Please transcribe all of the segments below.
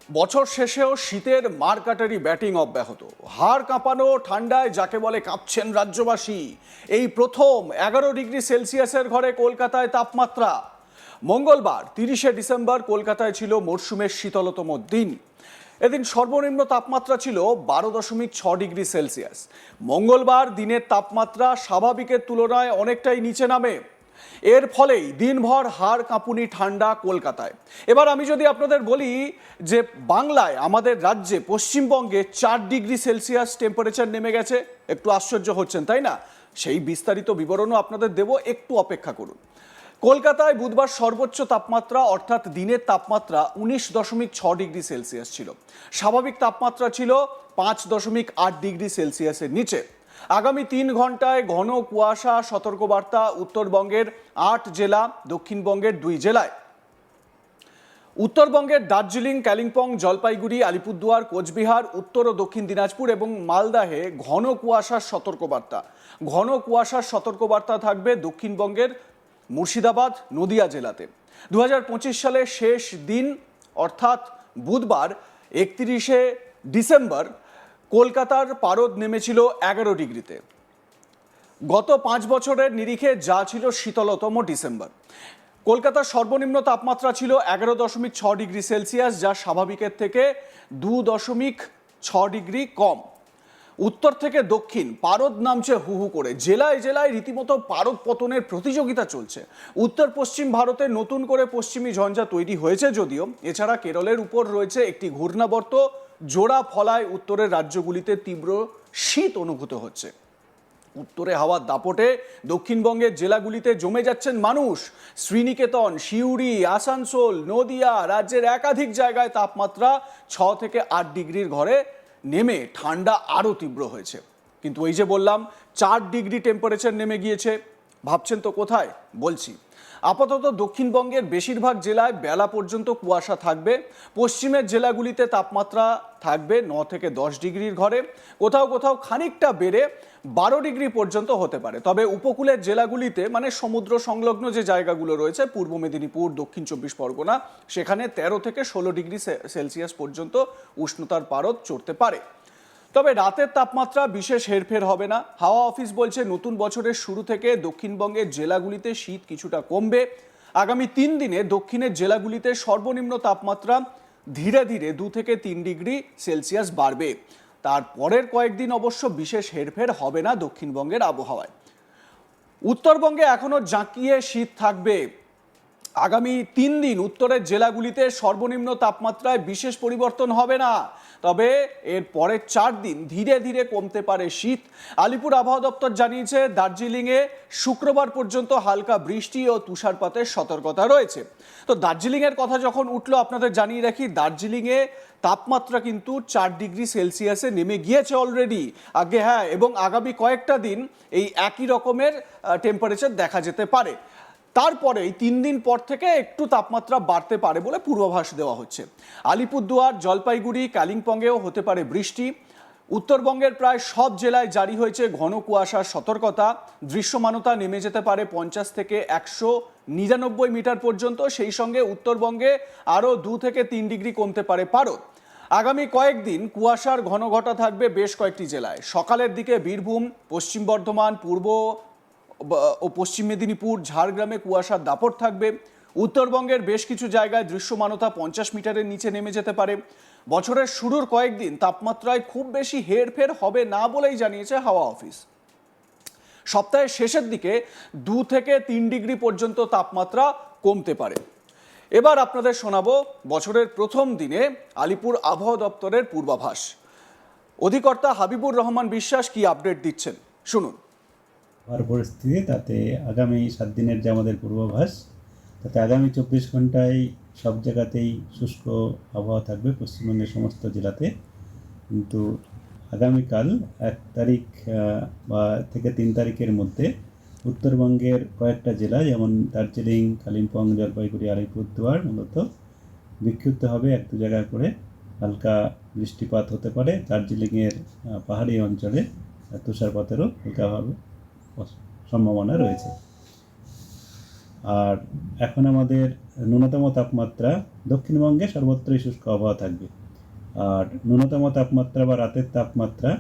বছর শেষেও শীতের মারকাটারি ব্যাটিং অব্যাহত। হাড় কাঁপানো ঠান্ডায় যাকে বলে কাঁপছেন রাজ্যবাসী। এই প্রথম 11 ডিগ্রি সেলসিয়াসের ঘরে কলকাতায় তাপমাত্রা। মঙ্গলবার 30শে ডিসেম্বর কলকাতায় ছিল মরশুমের শীতলতম দিন। এদিন সর্বনিম্ন তাপমাত্রা ছিল 12.6 ডিগ্রি সেলসিয়াস। মঙ্গলবার দিনের তাপমাত্রা স্বাভাবিকের তুলনায় অনেকটাই নিচে নামে। এর ফলেই দিনভর হাড় কাঁপুনি ঠান্ডা কলকাতায়। এবার আমি যদি আপনাদের বলি যে বাংলায়, আমাদের রাজ্যে পশ্চিমবঙ্গে 4 ডিগ্রি সেলসিয়াস টেম্পারেচার নেমে গেছে, একটু আশ্চর্য হচ্ছেন তাই না? সেই বিস্তারিত বিবরণও আপনাদের দেব, একটু অপেক্ষা করুন। কলকাতায় বুধবার সর্বোচ্চ তাপমাত্রা অর্থাৎ দিনের তাপমাত্রা 19.6 ডিগ্রি সেলসিয়াস ছিল। স্বাভাবিক তাপমাত্রা ছিল 5.8 ডিগ্রি সেলসিয়াসের নিচে। আগামী 3 ঘন্টায় ঘন কুয়াশা সতর্কবার্তা উত্তরবঙ্গের 8 জেলা, দক্ষিণবঙ্গের 2 জেলায়। উত্তরবঙ্গের দার্জিলিং, কালিম্পং, জলপাইগুড়ি, আলিপুরদুয়ার, কোচবিহার, উত্তর ও দক্ষিণ দিনাজপুর এবং মালদাহে ঘন কুয়াশার সতর্কবার্তা। ঘন কুয়াশার সতর্কবার্তা থাকবে দক্ষিণবঙ্গের মুর্শিদাবাদ, নদিয়া জেলাতে। 2025 সালের শেষ দিন অর্থাৎ বুধবার 31শে ডিসেম্বর কলকাতার পারদ নেমেছিল 11 ডিগ্রিতে। গত 5 বছরের নিরিখে যা ছিল শীতলতম ডিসেম্বর। কলকাতার সর্বনিম্ন তাপমাত্রা ছিল 11.6 ডিগ্রি সেলসিয়াস, যা স্বাভাবিকের থেকে 2.6 ডিগ্রি কম। উত্তর থেকে দক্ষিণ পারদ নামছে হু হু করে। জেলায় জেলায় রীতিমতো পারদ পতনের প্রতিযোগিতা চলছে। উত্তর পশ্চিম ভারতে নতুন করে পশ্চিমী ঝঞ্ঝা তৈরি হয়েছে যদিও। এছাড়া কেরলের উপর রয়েছে একটি ঘূর্ণাবর্ত। জোড়া ফলায় উত্তরের রাজ্যগুলিতে তীব্র শীত অনুভূত হচ্ছে। উত্তরে হাওয়ার দাপটে দক্ষিণবঙ্গের জেলাগুলিতে জমে যাচ্ছেন মানুষ। শ্রীনিকেতন, সিউড়ি, আসানসোল, নদিয়া, রাজ্যের একাধিক জায়গায় তাপমাত্রা 6 থেকে 8 ডিগ্রির ঘরে নেমে ঠান্ডা আরও তীব্র হয়েছে। কিন্তু এই যে বললাম 4 ডিগ্রি টেম্পারেচার নেমে গিয়েছে, ভাবছেন তো কোথায়? বলছি। আপাতত দক্ষিণবঙ্গের বেশিরভাগ জেলায় বেলা পর্যন্ত কুয়াশা থাকবে। পশ্চিমের জেলাগুলিতে তাপমাত্রা থাকবে 9 থেকে 10 ডিগ্রির ঘরে। কোথাও কোথাও খানিকটা বেড়ে 12 ডিগ্রি পর্যন্ত হতে পারে। তবে উপকূলের জেলাগুলিতে, মানে সমুদ্র সংলগ্ন যে জায়গাগুলো রয়েছে, পূর্ব মেদিনীপুর, দক্ষিণ 24 পরগনা, সেখানে 13 থেকে 16 ডিগ্রি সেলসিয়াস পর্যন্ত উষ্ণতার পারদ চড়তে পারে। তবে রাতের তাপমাত্রা বিশেষ হেরফের হবে না। হাওয়া অফিস বলছে নতুন বছরের শুরু থেকে দক্ষিণবঙ্গের জেলাগুলিতে শীত কিছুটা কমবে। আগামী 3 দিনে দক্ষিণের জেলাগুলিতে সর্বনিম্ন তাপমাত্রা ধীরে ধীরে 2 থেকে 3 ডিগ্রি সেলসিয়াস বাড়বে। তারপরের কয়েকদিন অবশ্য বিশেষ হেরফের হবে না দক্ষিণবঙ্গের আবহাওয়ায়। উত্তরবঙ্গে এখনো জাঁকিয়ে শীত থাকবে। আগামী 3 দিন উত্তরের জেলাগুলিতে সর্বনিম্ন তাপমাত্রায় বিশেষ পরিবর্তন হবে না। তবে এর পরের 4 দিন ধীরে ধীরে কমতে পারে শীত। আলিপুর আবহাওয়া দপ্তর জানিয়েছে দার্জিলিংয়ে শুক্রবার পর্যন্ত হালকা বৃষ্টি ও তুষারপাতের সতর্কতা রয়েছে। তো দার্জিলিংয়ের কথা যখন উঠলো, আপনাদের জানিয়ে রাখি দার্জিলিংয়ে তাপমাত্রা কিন্তু 4 ডিগ্রি সেলসিয়াসে নেমে গিয়েছে অলরেডি আগে। হ্যাঁ, এবং আগামী কয়েকটা দিন এই একই রকমের টেম্পারেচার দেখা যেতে পারে। তারপরে 3 দিন পর থেকে একটু তাপমাত্রা বাড়তে পারে বলে পূর্বাভাস দেওয়া হচ্ছে। আলিপুরদুয়ার, জলপাইগুড়ি, কালিম্পংয়েও হতে পারে বৃষ্টি। উত্তরবঙ্গের প্রায় সব জেলায় জারি হয়েছে ঘন কুয়াশার সতর্কতা। দৃশ্যমানতা নেমে যেতে পারে 50 থেকে 199 মিটার পর্যন্ত। সেই সঙ্গে উত্তরবঙ্গে আরও 2 থেকে 3 ডিগ্রি কমতে পারে পারদ। আগামী কয়েকদিন কুয়াশার ঘন ঘটা থাকবে বেশ কয়েকটি জেলায়। সকালের দিকে বীরভূম, পশ্চিম বর্ধমান, পূর্ব ও পশ্চিম মেদিনীপুর, ঝাড়গ্রামে কুয়াশার দাপট থাকবে। উত্তরবঙ্গের বেশ কিছু জায়গায় দৃশ্যমানতা 50 মিটারের নিচে নেমে যেতে পারে। বছরের শুরুর কয়েকদিন তাপমাত্রায় খুব বেশি হেরফের হবে না বলেই জানিয়েছে হাওয়া অফিস। সপ্তাহের শেষের দিকে 2 থেকে 3 ডিগ্রি পর্যন্ত তাপমাত্রা কমতে পারে। এবার আপনাদের শোনাবো বছরের প্রথম দিনে আলিপুর আবহাওয়া দপ্তরের পূর্বাভাস। অধিকর্তা হাবিবুর রহমান বিশ্বাস কি আপডেট দিচ্ছেন শুনুন। পরিস্থিতি তাতে আগামী 7 দিনের যে আমাদের পূর্বাভাস, তাতে আগামী 24 ঘন্টায় সব জায়গাতেই শুষ্ক আবহাওয়া থাকবে পশ্চিমবঙ্গের সমস্ত জেলাতে। কিন্তু আগামীকাল 1 তারিখ বা থেকে 3 তারিখের মধ্যে উত্তরবঙ্গের কয়েকটা জেলা যেমন দার্জিলিং, কালিম্পং, জলপাইগুড়ি, আলিপুরদুয়ার মূলত বিক্ষিপ্ত হবে 1-2 জায়গা করে হালকা বৃষ্টিপাত হতে পারে। দার্জিলিংয়ের পাহাড়ি অঞ্চলে তুষারপাতেরও হালকাভাবে সম্ভাবনা রয়েছে। আর এখন আমাদের ন্যূনতম তাপমাত্রা দক্ষিণবঙ্গে সর্বত্রই শুষ্ক আবহাওয়া থাকবে। আর ন্যূনতম তাপমাত্রা বা রাতের তাপমাত্রা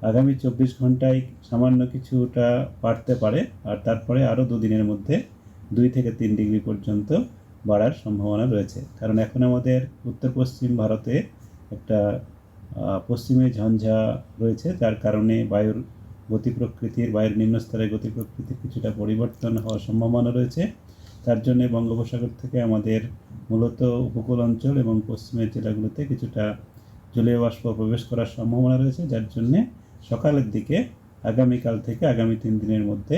আগামী 24 ঘন্টায় সামান্য কিছুটা বাড়তে পারে, আর তারপরে আরও দুদিনের মধ্যে 2 থেকে 3 ডিগ্রি পর্যন্ত বাড়ার সম্ভাবনা রয়েছে। কারণ এখন আমাদের উত্তর পশ্চিম ভারতে একটা পশ্চিমে ঝঞ্ঝা রয়েছে, যার কারণে বায়ুর নিম্নস্তরের গতি প্রকৃতির কিছুটা পরিবর্তন হওয়ার সম্ভাবনা রয়েছে। তার জন্য বঙ্গোপসাগর থেকে আমাদের মূলত উপকূল অঞ্চল এবং পশ্চিমের জেলাগুলোতে কিছুটা জলীয় বাষ্প প্রবেশ করার সম্ভাবনা রয়েছে, যার জন্যে সকালের দিকে আগামীকাল থেকে আগামী 3 দিনের মধ্যে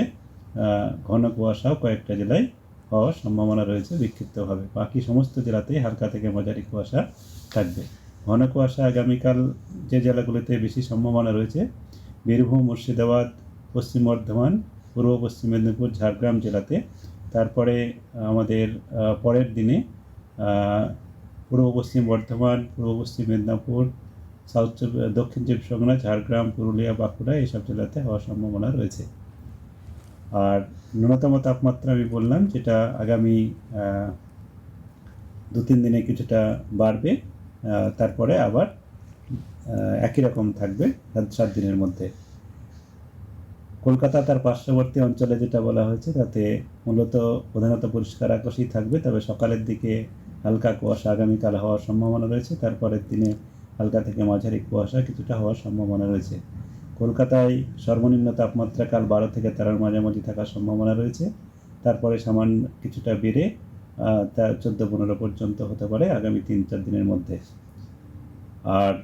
ঘন কুয়াশাও কয়েকটা জেলায় হওয়ার সম্ভাবনা রয়েছে বিক্ষিপ্তভাবে। বাকি সমস্ত জেলাতেই হালকা থেকে মাঝারি কুয়াশা থাকবে। ঘন কুয়াশা আগামীকাল যে জেলাগুলোতে বেশি সম্ভাবনা রয়েছে: বীরভূম, মুর্শিদাবাদ, পশ্চিম বর্ধমান, পূর্ব পশ্চিম মেদিনীপুর, ঝাড়গ্রাম জেলাতে। তারপরে আমাদের পরের দিনে পূর্ব পশ্চিম বর্ধমান, পূর্ব পশ্চিম মেদিনীপুর, দক্ষিণ চব্বিশ পরগনা, ঝাড়গ্রাম, পুরুলিয়া, বাঁকুড়া এইসব জেলাতে হওয়ার সম্ভাবনা রয়েছে। আর ন্যূনতম তাপমাত্রা আমি বললাম, যেটা আগামী 2-3 দিনে কিছুটা বাড়বে, তারপরে আবার একই রকম থাকবে 7 দিনের মধ্যে। কলকাতা তার পার্শ্ববর্তী অঞ্চলে যেটা বলা হয়েছে, তাতে মূলত প্রধানত পরিষ্কার আকাশই থাকবে, তবে সকালের দিকে হালকা কুয়াশা আগামীকাল হওয়ার সম্ভাবনা রয়েছে। তারপরের দিনে হালকা থেকে মাঝারি কুয়াশা কিছুটা হওয়ার সম্ভাবনা রয়েছে। কলকাতায় সর্বনিম্ন তাপমাত্রা কাল 12 থেকে 13-র মাঝামাঝি থাকার সম্ভাবনা রয়েছে। তারপরে সামান্য কিছুটা বেড়ে 14-15 পর্যন্ত হতে পারে আগামী 3-4 দিনের মধ্যে। আর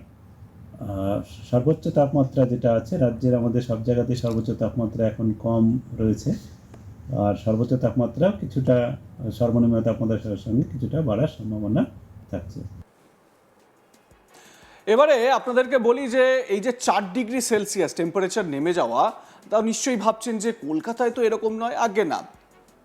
সর্বোচ্চ তাপমাত্রা যেটা আছে, রাজ্যের আমাদের সব জায়গাতেই সর্বোচ্চ তাপমাত্রা এখন কম রয়েছে, আর সর্বোচ্চ তাপমাত্রা কিছুটা সর্বনিম্ন তাপমাত্রার সঙ্গে কিছুটা বাড়ার সম্ভাবনা থাকছে। এবারে আপনাদেরকে বলি যে এই যে 4 ডিগ্রি সেলসিয়াস টেম্পারেচার নেমে যাওয়া, তা নিশ্চয়ই ভাবছেন যে কলকাতায় তো এরকম নয়। আগে না,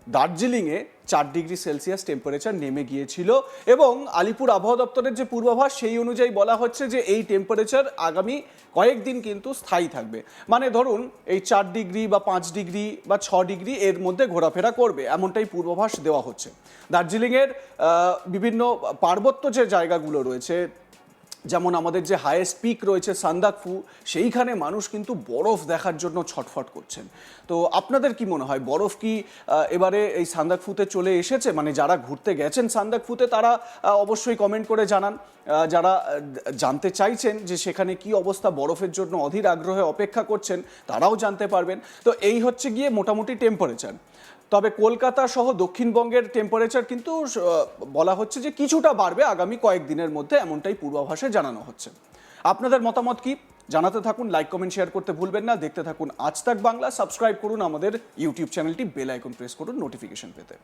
দার্জিলিংয়ে 4 ডিগ্রি সেলসিয়াস টেম্পারেচার নেমে গিয়েছিল এবং আলিপুর আবহাওয়া দপ্তরের যে পূর্বাভাস সেই অনুযায়ী বলা হচ্ছে যে এই টেম্পারেচার আগামী কয়েকদিন কিন্তু স্থায়ী থাকবে। মানে ধরুন এই 4 ডিগ্রি বা 5 ডিগ্রি বা 6 ডিগ্রি এর মধ্যে ঘোরাফেরা করবে, এমনটাই পূর্বাভাস দেওয়া হচ্ছে। দার্জিলিংয়ের বিভিন্ন পার্বত্য যে জায়গাগুলো রয়েছে, যেমন আমাদের যে হাইয়েস্ট পিক রয়েছে সান্দাকফু, সেইখানে মানুষ কিন্তু বরফ দেখার জন্য ছটফট করছেন। তো আপনাদের কি মনে হয়, বরফ কি এবারে এই সান্দাকফুতে চলে এসেছে? মানে যারা ঘুরতে গেছেন সান্দাকফুতে তারা অবশ্যই কমেন্ট করে জানান। যারা জানতে চাইছেন যে সেখানে কি অবস্থা, বরফের জন্য অধীর আগ্রহে অপেক্ষা করছেন, তারাও জানতে পারবেন। তো এই হচ্ছে গিয়ে মোটামুটি টেম্পারেচার। তবে কলকাতা সহ দক্ষিণবঙ্গের টেম্পারেচার কিন্তু বলা হচ্ছে যে কিছুটা বাড়বে আগামী কয়েকদিনের মধ্যে, এমনটাই পূর্বাভাসে জানানো হচ্ছে। আপনাদের মতামত কি জানাতে থাকুন, লাইক কমেন্ট শেয়ার করতে ভুলবেন না। দেখতে থাকুন আজ তাক বাংলা, সাবস্ক্রাইব করুন আমাদের ইউটিউব চ্যানেলটি, বেল আইকন প্রেস করুন নোটিফিকেশন পেতে।